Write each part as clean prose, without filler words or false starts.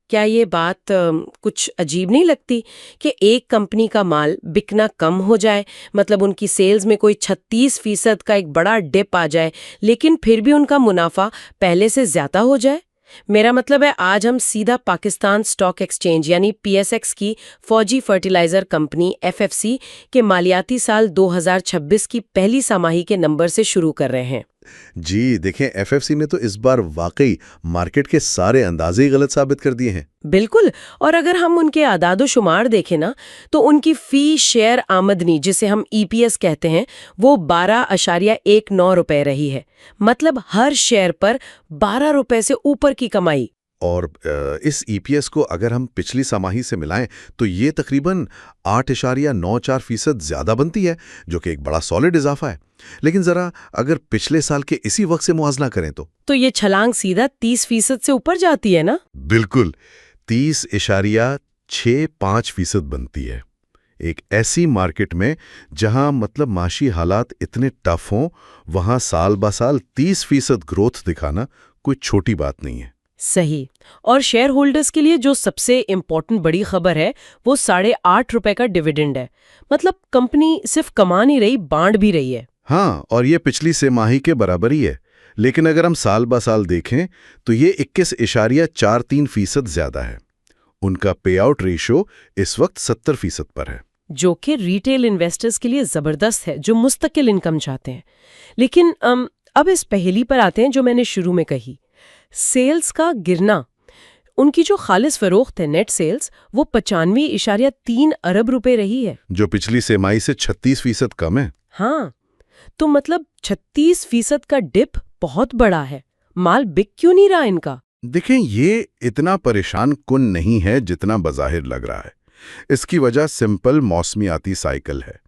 क्या ये बात कुछ अजीब नहीं लगती कि एक कंपनी का माल बिकना कम हो जाए, मतलब उनकी सेल्स में कोई 36% का एक बड़ा डिप आ जाए, लेकिन फिर भी उनका मुनाफा पहले से ज्यादा हो जाए? मेरा मतलब है, आज हम सीधा पाकिस्तान स्टॉक एक्सचेंज यानी पीएसएक्स की फौजी फर्टिलाइजर कंपनी एफएफसी के मालियाती साल 2026 की पहली छमाही के नंबर से शुरू कर रहे हैं। जी देखें, एफएफसी ने तो इस बार वाकई मार्केट के सारे अंदाजे ही गलत साबित कर दिए हैं। बिल्कुल। और अगर हम उनके आदादो शुमार देखें ना, तो उनकी फी शेयर आमदनी, जिसे हम ईपीएस कहते हैं, वो 12.19 रुपए रही है। मतलब हर शेयर पर 12 रुपए से ऊपर की कमाई। और इस ईपीएस को अगर हम पिछली छमाही से मिलाएं तो ये तकरीबन 8.94% ज्यादा बनती है, जो कि एक बड़ा सॉलिड इजाफा है। लेकिन जरा अगर पिछले साल के इसी वक्त से मुआवजा करें तो ये छलांग सीधा 30% से ऊपर जाती है ना? बिल्कुल 30.65% बनती है। एक ऐसी मार्केट में जहां मतलब माशी हालात इतने टफ हों, वहां साल ब साल 30% ग्रोथ दिखाना कोई छोटी बात नहीं है। सही। और शेयर होल्डर्स के लिए जो सबसे इम्पोर्टेंट बड़ी खबर है, वो 8.5 रुपए का डिविडेंड है। मतलब कंपनी सिर्फ कमा नहीं रही, बांट भी रही है। हाँ, और ये पिछली छमाही के बराबर ही है। लेकिन अगर हम साल ब साल देखें तो ये 21.43% ज्यादा है। उनका पे आउट रेशो इस वक्त 70% पर है, जो कि रिटेल इन्वेस्टर्स के लिए जबरदस्त है, जो मुस्तकिल इनकम चाहते हैं। लेकिन अब इस पहेली पर आते हैं जो मैंने शुरू में कही, सेल्स का गिरना। उनकी जो खालिस फरोख्त है, नेट सेल्स, वो 95.3 अरब रुपए रही है, जो पिछली छमाही से 36% कम है। हाँ, तो मतलब 36% का डिप बहुत बड़ा है। माल बिक क्यों नहीं रहा इनका? देखें, ये इतना परेशान कुन नहीं है जितना बज़ाहिर लग रहा है। इसकी वजह सिंपल मौसमियाती साइकिल है।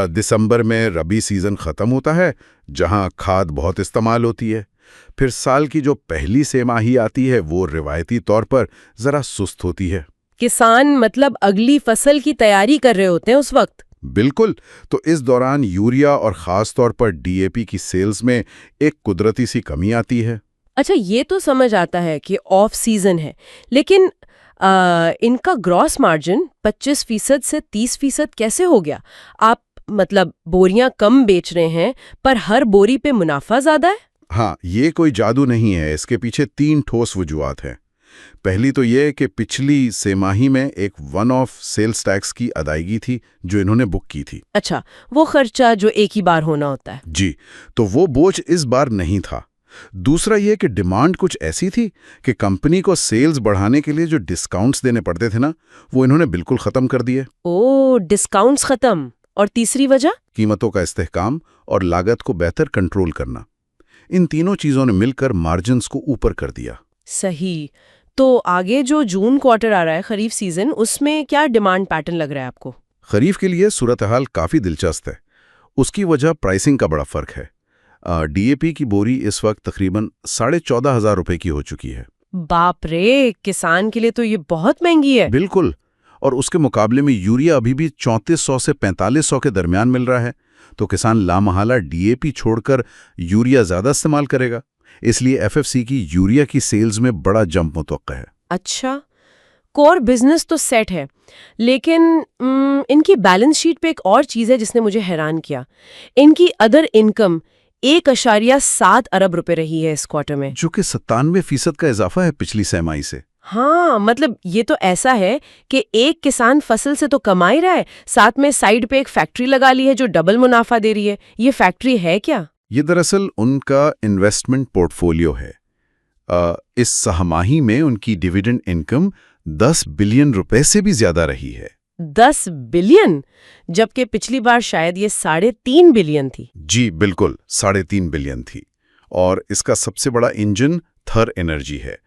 दिसंबर में रबी सीजन खत्म होता है, जहां खाद बहुत इस्तेमाल होती है। फिर साल की जो पहली छमाही आती है वो रिवायती तौर पर जरा सुस्त होती है। किसान मतलब अगली फसल की तैयारी कर रहे होते हैं उस वक्त। बिल्कुल। तो इस दौरान यूरिया और ख़ास तौर पर डीएपी की सेल्स में एक कुदरती सी कमी आती है। अच्छा, ये तो समझ आता है कि ऑफ सीजन है, लेकिन इनका ग्रॉस मार्जिन 25% से 30% कैसे हो गया? आप मतलब बोरियां कम बेच रहे हैं, पर हर बोरी पे मुनाफा ज्यादा है? हाँ, ये कोई जादू नहीं है। इसके पीछे 3 ठोस वजूहात हैं। पहली तो ये कि पिछली छमाही में एक वन ऑफ सेल्स टैक्स की अदायगी थी जो इन्होंने बुक की थी। अच्छा, वो खर्चा जो एक ही बार होना होता है। जी, तो वो बोझ इस बार नहीं था। दूसरा ये कि डिमांड कुछ ऐसी थी कि कंपनी को सेल्स बढ़ाने के लिए जो डिस्काउंट्स देने पड़ते थे ना, वो इन्होंने बिल्कुल खत्म कर दिए। ओ, डिस्काउंट्स खत्म। और तीसरी वजह? कीमतों का इस्तेहकाम और लागत को बेहतर कंट्रोल करना। इन तीनों चीजों ने मिलकर मार्जिन्स को ऊपर कर दिया। सही। तो आगे जो जून क्वार्टर आ रहा है, खरीफ सीजन, उसमें क्या डिमांड पैटर्न लग रहा है आपको? खरीफ के लिए सूरत हाल काफी दिलचस्प है। उसकी वजह प्राइसिंग का बड़ा फर्क है। डीएपी की बोरी इस वक्त तकरीबन 14,500 रुपए की हो चुकी है। बाप रे, किसान के लिए तो ये बहुत महंगी है। बिल्कुल। और उसके मुकाबले में यूरिया अभी भी 3400 से 4500 के दरमियान मिल रहा है। तो किसान लामहला डीएपी छोड़कर यूरिया ज्यादा इस्तेमाल करेगा। इसलिए एफएफसी की यूरिया की सेल्स में बड़ा जंप मुतवक्का है। अच्छा, कोर बिजनेस तो सेट है, लेकिन इनकी बैलेंस शीट पे एक और चीज है जिसने मुझे हैरान किया। इनकी अदर इनकम 1.7 अरब रुपए रही है इस क्वार्टर में, जो कि 97% का इजाफा है पिछली छमाही से। हाँ, मतलब ये तो ऐसा है कि एक किसान फसल से तो कमा ही रहा है, साथ में साइड पे एक फैक्ट्री लगा ली है जो डबल मुनाफा दे रही है। ये फैक्ट्री है क्या? ये दरअसल उनका इन्वेस्टमेंट पोर्टफोलियो है। इस छमाही में उनकी डिविडेंड इनकम 10 बिलियन रुपए से भी ज्यादा रही है। 10 बिलियन? जबकि पिछली बार शायद ये 3.5 बिलियन थी। जी बिल्कुल, 3.5 बिलियन थी। और इसका सबसे बड़ा इंजन थर एनर्जी है।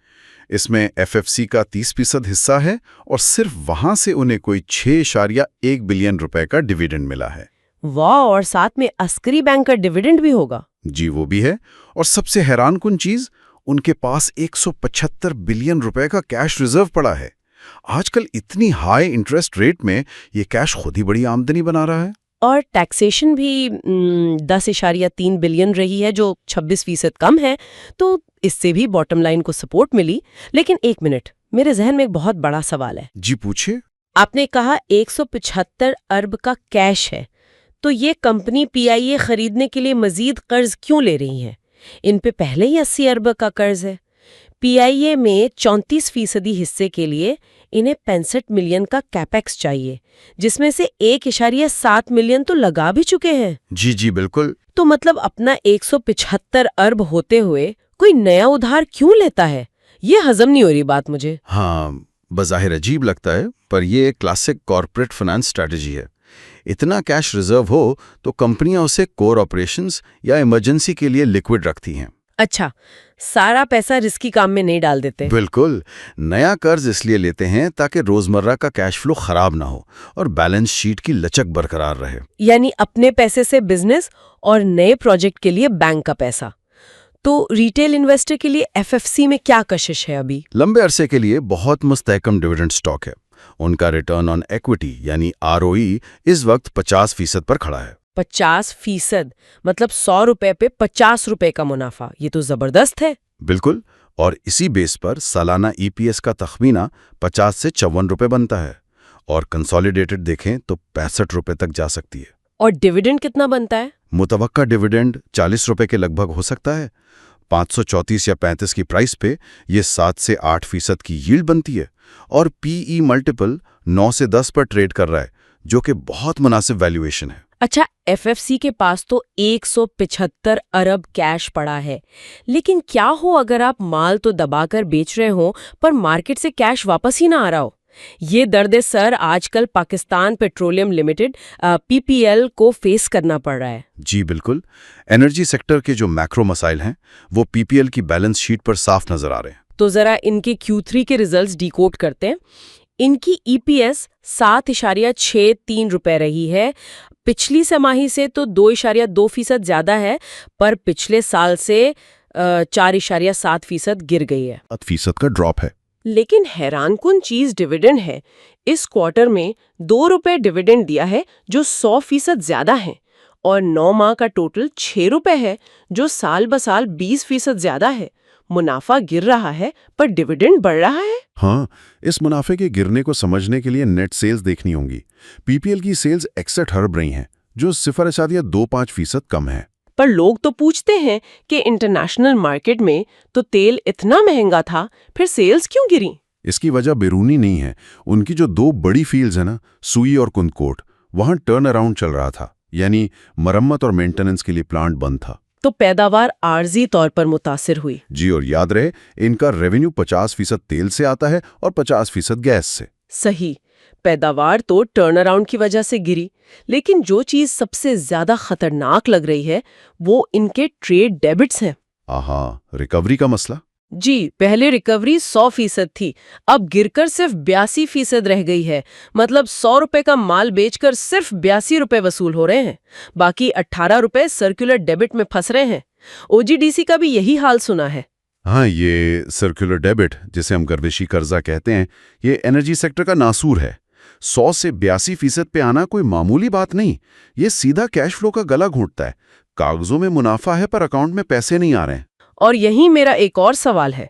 इसमें एफएफसी का 30% हिस्सा है और सिर्फ वहां से उन्हें कोई 6.1 बिलियन रुपए का डिविडेंड मिला है। वाह, और साथ में अस्करी बैंक का डिविडेंड भी होगा। जी, वो भी है। और सबसे हैरानकुन चीज, उनके पास 175 बिलियन रुपए का कैश रिजर्व पड़ा है। आजकल इतनी हाई इंटरेस्ट रेट में ये कैश खुद ही बड़ी आमदनी बना रहा है। और टैक्सेशन भी 10.3 बिलियन रही है, जो 26% कम है। तो इससे भी बॉटम लाइन को सपोर्ट मिली। लेकिन एक मिनट, मेरे जहन में एक बहुत बड़ा सवाल है। जी पूछिए। आपने कहा 175 अरब का कैश है, तो ये कंपनी पीआईए खरीदने के लिए मजीद कर्ज क्यों ले रही है? इन पे पहले ही 80 अरब का कर्ज है। पीआईए में 34% हिस्से के लिए इन्हें 65 मिलियन का कैपेक्स चाहिए, जिसमें से 1.7 मिलियन तो लगा भी चुके हैं। जी जी बिल्कुल। तो मतलब अपना 175 अरब होते हुए कोई नया उधार क्यों लेता है? ये हजम नहीं हो रही बात मुझे। हाँ, बज़ाहिर अजीब लगता है, पर यह क्लासिक कॉर्पोरेट फाइनेंस स्ट्रैटेजी है। इतना कैश रिजर्व हो तो कंपनियां उसे कोर ऑपरेशंस या इमरजेंसी के लिए लिक्विड रखती हैं। अच्छा, सारा पैसा रिस्की काम में नहीं डाल देते। बिल्कुल। नया कर्ज इसलिए लेते हैं ताकि रोजमर्रा का कैश फ्लो खराब ना हो और बैलेंस शीट की लचक बरकरार रहे। यानी अपने पैसे से बिजनेस और नए प्रोजेक्ट के लिए बैंक का पैसा। तो रिटेल इन्वेस्टर के लिए एफएफसी में क्या कशिश है अभी? लंबे अरसे के लिए बहुत मुस्तहकम डिविडेंड स्टॉक है। उनका रिटर्न ऑन इक्विटी यानी आरओई इस वक्त 50% पर खड़ा है। 50%? मतलब 100 रुपए पे 50 रुपए का मुनाफा। ये तो जबरदस्त है। बिल्कुल। और इसी बेस पर सालाना ईपीएस का तखमीना 50 से 54 रुपए बनता है और कंसोलिडेटेड देखें तो 65 रुपए तक जा सकती है। और डिविडेंड कितना बनता है? मुतवक्का डिविडेंड 40 रुपए के लगभग हो सकता है। 534 या 35 की प्राइस पे ये 7 से 8% की यील्ड बनती है और पीई मल्टीपल 9 से 10 पर ट्रेड कर रहा है, जो कि बहुत मुनासिब वैल्यूएशन है। अच्छा, एफएफसी के पास तो 175 अरब कैश पड़ा है, लेकिन क्या हो अगर आप माल तो दबाकर बेच रहे हो पर मार्केट से कैश वापस ही ना आ रहा हो? ये दर्द सर आजकल पाकिस्तान पेट्रोलियम लिमिटेड पीपीएल को फेस करना पड़ रहा है। जी बिल्कुल। एनर्जी सेक्टर के जो मैक्रो मसाइल हैं वो पीपीएल की बैलेंस शीट पर साफ नजर आ रहे हैं। तो जरा इनके Q3 के रिजल्ट्स डिकोड करते हैं। इनकी ईपीएस 7.63 रुपए रही है। पिछली तिमाही से तो 2.2% ज्यादा है, पर पिछले साल से 4.7% गिर गई है। 7% का ड्रॉप है। लेकिन हैरानकुन चीज डिविडेंड है। इस क्वार्टर में 2 रुपए डिविडेंड दिया है, जो 100% ज्यादा है, और 9 माह का टोटल 6 रुपए है, जो साल बसाल 20% ज्यादा है। मुनाफा गिर रहा है पर डिविडेंड बढ़ रहा है। हाँ, इस मुनाफे के गिरने को समझने के लिए नेट सेल्स देखनी होंगी। पीपीएल की सेल्स 61 अरब रही हैं, जो 0.25% कम है। पर लोग तो पूछते हैं कि इंटरनेशनल मार्केट में तो तेल इतना महंगा था, फिर सेल्स क्यों गिरी? इसकी वजह बैरूनी नहीं है। उनकी जो 2 बड़ी फील्ड्स है ना, सुई और कुंदकोट, वहां टर्न अराउंड चल रहा था, यानी मरम्मत और मेंटेनेंस के लिए प्लांट बंद था। तो पैदावार आर्जी तौर पर मुतासिर हुई। जी, और याद रहे इनका रेवेन्यू 50% तेल से आता है और 50% गैस से। सही, पैदावार तो टर्न अराउंड की वजह से गिरी, लेकिन जो चीज सबसे ज्यादा खतरनाक लग रही है वो इनके ट्रेड डेबिट्स हैं। आहा, रिकवरी का मसला। जी, पहले रिकवरी 100% थी, अब गिरकर सिर्फ 82% रह गई है। मतलब 100 रुपए का माल बेचकर सिर्फ 82 रुपए वसूल हो रहे हैं, बाकी 18 रुपए सर्कुलर डेबिट में फंस रहे हैं। ओजीडीसी का भी यही हाल सुना है। हाँ, ये सर्कुलर डेबिट, जिसे हम गर्विशी कर्जा कहते हैं, ये एनर्जी सेक्टर का नासूर है। 100 से 82% पे आना कोई मामूली बात नहीं। ये सीधा कैश फ्लो का गला घोंटता है। कागजों में मुनाफा है पर अकाउंट में पैसे नहीं आ रहे हैं। और यही मेरा एक और सवाल है।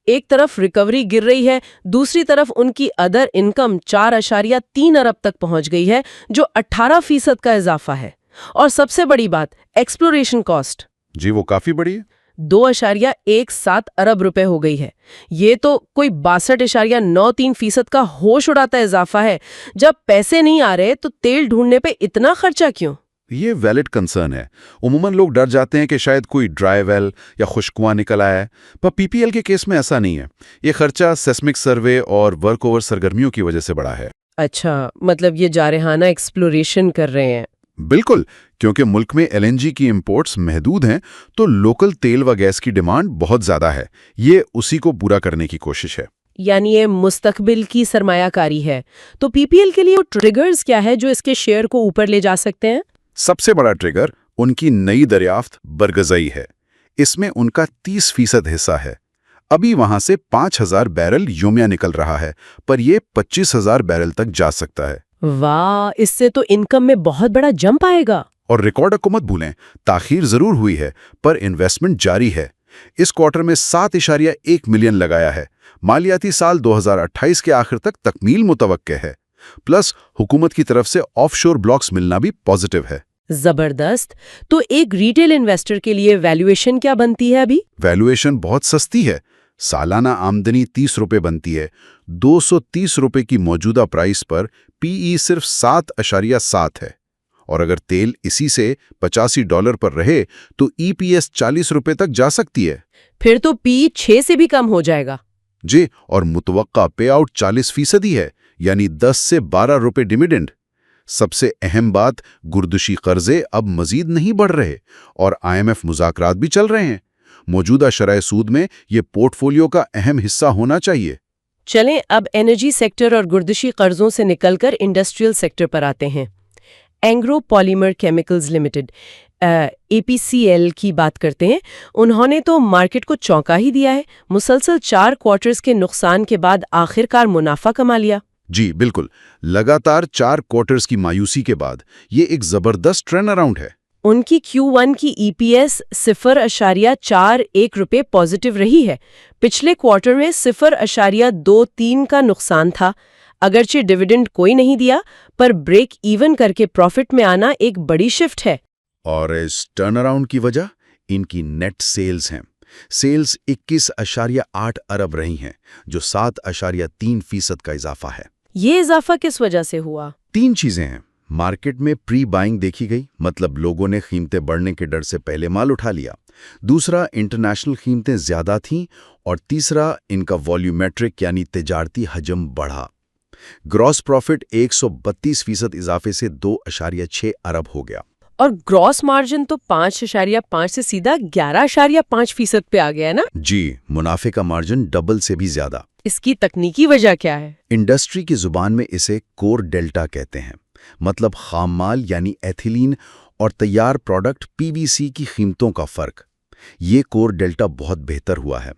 एक तरफ रिकवरी गिर रही है, दूसरी तरफ उनकी अदर इनकम 4.3 अरब तक पहुंच गई है, जो 18% का इजाफा है। और सबसे बड़ी बात, एक्सप्लोरेशन कॉस्ट। जी, वो काफी बड़ी है। 2.17 अरब रुपए हो गई है। ये तो कोई 62.93% का होश उड़ाता इजाफा है। जब पैसे नहीं आ रहे तो तेल ढूंढने पे इतना खर्चा क्यों? ये वैलिड कंसर्न है। उमूमन लोग डर जाते हैं कि शायद कोई ड्राई वेल या खुश्क कुआं निकल आया है, पर पीपीएल के केस में ऐसा नहीं है। ये खर्चा सेस्मिक सर्वे और वर्क ओवर सरगर्मियों की वजह से बढ़ा है। अच्छा, मतलब ये जारहाना एक्सप्लोरेशन कर रहे हैं। बिल्कुल, क्योंकि मुल्क में एलएनजी की इंपोर्ट्स महदूद हैं, तो लोकल तेल व गैस की डिमांड बहुत ज्यादा है। ये उसी को पूरा करने की कोशिश है। यानी ये मुस्तकबिल की सरमायाकारी है। तो पीपीएल के लिए ट्रिगर्स क्या है जो इसके शेयर को ऊपर ले जा सकते हैं? सबसे बड़ा ट्रिगर उनकी नई दरियाफ्त बरगज़ई है। इसमें उनका 30% हिस्सा है। अभी वहां से 5,000 बैरल योमिया निकल रहा है, पर यह 25,000 बैरल तक जा सकता है। वाह, इससे तो इनकम में बहुत बड़ा जंप आएगा। और रिकॉर्ड को मत भूलें, ताखीर जरूर हुई है पर इन्वेस्टमेंट जारी है। इस क्वार्टर में 7.1 मिलियन लगाया है, मालियाती साल 2028 के आखिर तक तकमील मुतवक्के है। प्लस हुकूमत की तरफ से ऑफशोर ब्लॉक्स मिलना भी पॉजिटिव है। जबरदस्त। तो एक रिटेल इन्वेस्टर के लिए वैल्यूएशन क्या बनती है अभी? वैल्यूएशन बहुत सस्ती है। सालाना आमदनी 30 रुपए बनती है। 230 रुपए की मौजूदा प्राइस पर पीई सिर्फ 7.7 है। और अगर तेल इसी से $85 पर रहे तो ईपीएस 40 रुपए तक जा सकती है। फिर तो पी 6 से भी कम हो जाएगा। जी, और मुतवक्का पे आउट 40% है, यानी 10 से 12 रुपए डिविडेंड। सबसे अहम बात, गुर्दशी कर्जे अब मजीद नहीं बढ़ रहे और IMF मुज़ाकरात भी चल रहे हैं। मौजूदा शरह सूद में ये पोर्टफोलियो का अहम हिस्सा होना चाहिए। चलें अब एनर्जी सेक्टर और गुर्दशी कर्जों से निकलकर इंडस्ट्रियल सेक्टर पर आते हैं। Engro polymer chemicals limited APCL की बात करते हैं। उन्होंने तो मार्केट को चौंका ही दिया है। मुसलसल 4 क्वार्टर्स के नुकसान के बाद आखिरकार मुनाफा कमा लिया। जी बिल्कुल, लगातार 4 क्वार्टर्स की मायूसी के बाद ये एक जबरदस्त टर्न अराउंड है। उनकी Q1 की EPS 0.41 रुपए पॉजिटिव रही है। पिछले क्वार्टर में 0.23 का नुकसान था। अगरचे डिविडेंड कोई नहीं दिया, पर ब्रेक इवन करके प्रॉफिट में आना एक बड़ी शिफ्ट है। और इस टर्न अराउंड की वजह इनकी नेट सेल्स हैं। सेल्स 21.8 अरब रही हैं, जो 7.3% का इजाफा है। ये इजाफा किस वजह से हुआ? 3 चीजें हैं। मार्केट में प्री बाइंग देखी गई, मतलब लोगों ने कीमतें बढ़ने के डर से पहले माल उठा लिया। दूसरा, इंटरनेशनल कीमतें ज्यादा थीं। और तीसरा, इनका वॉल्यूमेट्रिक यानी तिजारती हजम बढ़ा। ग्रॉस प्रॉफिट 132% इजाफे से 2.6 अरब हो गया। और ग्रॉस मार्जिन तो 5.5 से सीधा 11.5% पे आ गया है ना? जी, मुनाफे का मार्जिन डबल से भी ज्यादा। इसकी तकनीकी वजह क्या है? इंडस्ट्री की जुबान में इसे कोर डेल्टा कहते हैं, मतलब खाम माल यानी एथिलीन और तैयार प्रोडक्ट PVC की कीमतों का फर्क। ये कोर डेल्टा बहुत बेहतर हुआ है।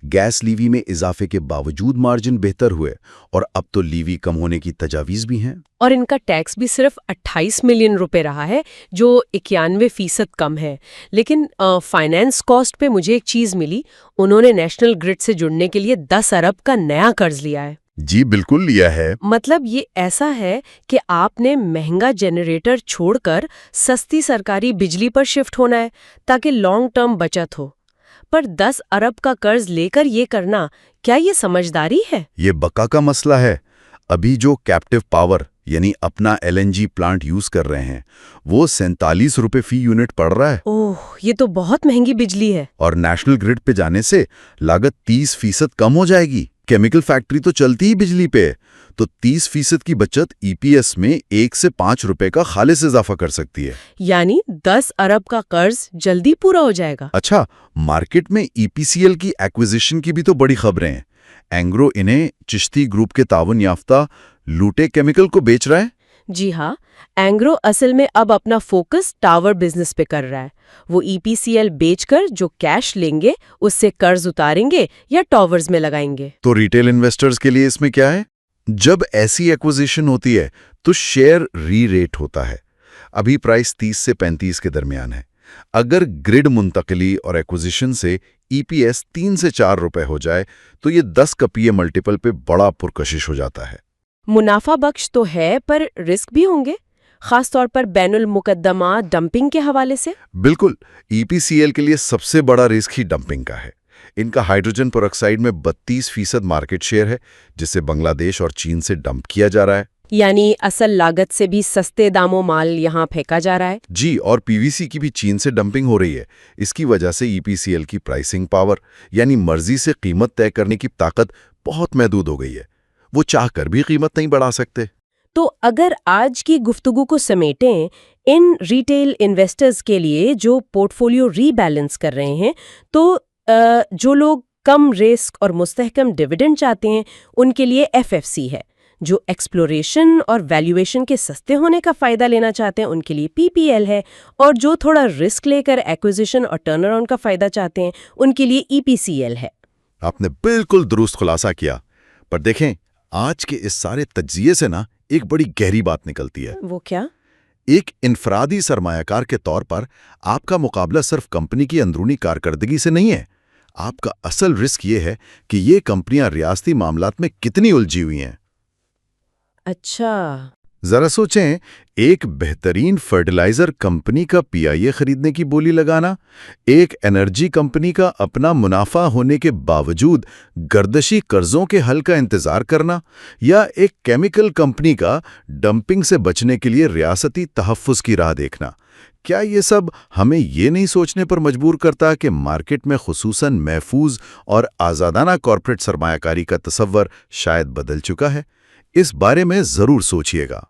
गैस लीवी में इजाफे के बावजूद मार्जिन बेहतर हुए और अब तो लीवी कम होने की तजावीज़ भी हैं। और इनका टैक्स भी सिर्फ 28 मिलियन रुपए रहा है, जो 91% कम है। लेकिन फाइनेंस कॉस्ट पे मुझे एक चीज़ मिली, उन्होंने नेशनल ग्रिड से जुड़ने के लिए 10 अरब का नया कर्ज लिया है। जी बिल्कुल लिया है। मतलब ये ऐसा है कि आपने महंगा जनरेटर छोड़कर सस्ती सरकारी बिजली पर शिफ्ट होना है ताकि लॉन्ग टर्म बचत हो। पर 10 अरब का कर्ज लेकर ये करना, क्या ये समझदारी है? ये बका का मसला है। अभी जो कैप्टिव पावर यानी अपना LNG प्लांट यूज कर रहे हैं, वो 47 रुपए फी यूनिट पड़ रहा है। ओह, ये तो बहुत महंगी बिजली है। और नेशनल ग्रिड पे जाने से लागत 30% कम हो जाएगी। केमिकल फैक्ट्री तो चलती ही बिजली पे, तो 30% की बचत EPS में 1 से 5 रुपए का खालिस इजाफा कर सकती है। यानी 10 अरब का कर्ज जल्दी पूरा हो जाएगा। अच्छा, मार्केट में EPCL की एक्विजिशन की भी तो बड़ी खबरें हैं। एंग्रो इन्हें चिश्ती ग्रुप के तावन याफ्ता लूटे केमिकल को बेच रहा है। जी हाँ, एंग्रो असल में अब अपना फोकस टावर बिजनेस पे कर रहा है। वो EPCL बेचकर जो कैश लेंगे उससे कर्ज उतारेंगे या टावर्स में लगाएंगे। तो रिटेल इन्वेस्टर्स के लिए इसमें क्या है? जब ऐसी एक्विजिशन होती है तो शेयर री-रेट होता है। अभी प्राइस 30 से 35 के दरमियान है। अगर ग्रिड मुंतकली और एक्विजिशन से EPS 3 से 4 रुपए हो जाए तो ये 10 का PE मल्टीपल पे बड़ा पुरकशिश हो जाता है। मुनाफा बख्श तो है, पर रिस्क भी होंगे, खासतौर पर बैनुल मुकद्दमा डंपिंग के हवाले से। बिल्कुल, EPCL के लिए सबसे बड़ा रिस्क ही डंपिंग का है। इनका हाइड्रोजन पेरोक्साइड में 32% मार्केट शेयर है, जिसे बांग्लादेश और चीन से डंप किया जा रहा है। यानी असल लागत से भी सस्ते दामों माल यहाँ फेंका जा रहा है। जी, और PVC की भी चीन से डंपिंग हो रही है। इसकी वजह से EPCL की प्राइसिंग पावर यानी मर्जी से कीमत तय करने की ताकत बहुत महदूद हो गई है। वो चाहकर भी कीमत नहीं बढ़ा सकते। तो अगर आज की गुफ्तगू को समेटें, इन रिटेल इन्वेस्टर्स के लिए जो पोर्टफोलियो रीबैलेंस कर रहे हैं, तो जो लोग कम रिस्क और मुस्तहकम डिविडेंड चाहते हैं, उनके लिए FFC है। जो एक्सप्लोरेशन और वैल्यूएशन के सस्ते होने का फ़ायदा लेना चाहते हैं, उनके लिए PPL है। और जो थोड़ा रिस्क लेकर एक्विजिशन और टर्नअराउंड का फ़ायदा चाहते हैं, उनके लिए EPCL है। आपने बिल्कुल दुरुस्त खुलासा किया। पर देखें, आज के इस सारे तज्जिए से ना एक बड़ी गहरी बात निकलती है। वो क्या? एक इनफरादी सरमायाकार के तौर पर आपका मुकाबला सिर्फ कंपनी की अंदरूनी कारकर्दगी से नहीं है, आपका असल रिस्क ये है कि ये कंपनियां रियासती मामलात में कितनी उलझी हुई हैं। अच्छा। जरा सोचें, एक बेहतरीन फर्टिलाइजर कंपनी का पीआईए खरीदने की बोली लगाना, एक एनर्जी कंपनी का अपना मुनाफा होने के बावजूद गर्दशी कर्जों के हल का इंतजार करना, या एक केमिकल कंपनी का डंपिंग से बचने के लिए रियासती तहफ़्फ़ुज़ की राह देखना। क्या ये सब हमें ये नहीं सोचने पर मजबूर करता कि मार्केट में खुसूसन महफूज और आज़ादाना कॉर्पोरेट सरमायाकारी का तसव्वुर शायद बदल चुका है? इस बारे में ज़रूर सोचिएगा।